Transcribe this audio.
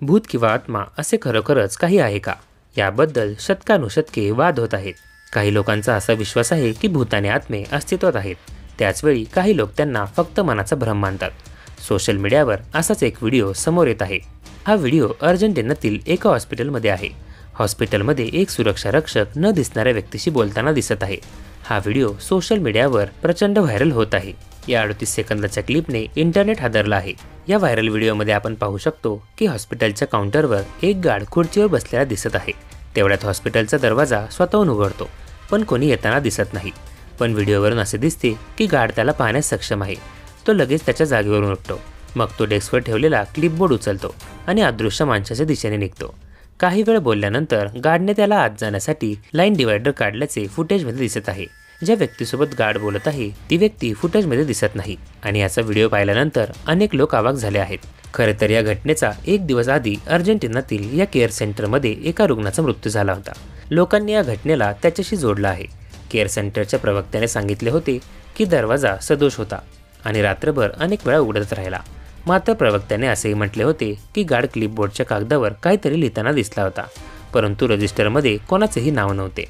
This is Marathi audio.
भूत किंवा आत्मा असे खरोखरच काही आहे का? याबद्दल शतकानुशतके वाद होत आहेत. काही लोकांचा असा विश्वास आहे की भूत आणि आत्मे अस्तित्वात आहेत. त्याचवेळी काही लोक त्यांना फक्त मनाचा भ्रम मानतात. सोशल मीडियावर असाच एक व्हिडिओ समोर येत आहे. हा व्हिडिओ अर्जेंटिनातील एका हॉस्पिटलमध्ये आहे. हॉस्पिटलमध्ये एक सुरक्षा रक्षक न दिसणाऱ्या व्यक्तीशी बोलताना दिसत आहे. हा व्हिडिओ सोशल मीडियावर प्रचंड व्हायरल होत आहे. या 38 सेकंदाच्या क्लिपने इंटरनेट हादरला आहे. या व्हायरल व्हिडिओमध्ये आपण पाहू शकतो की हॉस्पिटलच्या काउंटरवर एक गार्ड खुर्चीवर बसलेला दिसत आहे. तेवढ्यात हॉस्पिटलचा दरवाजा स्वतःहून उघडतो, पण कोणी येताना दिसत नाही. पण व्हिडिओवरून असे दिसते की गार्ड त्याला पाहण्यास सक्षम आहे. तो लगेच त्याच्या जागेवरून उठतो. मग तो डेस्कवर ठेवलेला क्लिपबोर्ड उचलतो आणि अदृश्य माणसाच्या दिशेने निघतो. काही वेळ बोलल्यानंतर गार्डने त्याला आत जाण्यासाठी लाईन डिवायडर काढल्याचे फुटेजमध्ये दिसत आहे. ज्या व्यक्तीसोबत गार्ड बोलत आहे ती व्यक्ती फुटेजमध्ये दिसत नाही आणि याचा व्हिडिओ पाहिल्यानंतर अनेक लोक अवाक झाले आहेत. खरे तर या घटनेचा एक दिवस आधी अर्जेंटिनातील या केअर सेंटरमध्ये एका रुग्णाचा मृत्यू झाला होता. लोकांनी या घटनेला त्याच्याशी जोडलं आहे. केअर सेंटरच्या प्रवक्त्याने सांगितले होते की दरवाजा सदोष होता आणि रात्रभर अनेक वेळा उघडत राहिला. मात्र प्रवक्त्याने असेही म्हटले होते की गार्ड क्लिपबोर्डच्या कागदावर काहीतरी लिहिताना दिसला होता, परंतु रजिस्टरमध्ये कोणाचेही नाव नव्हते.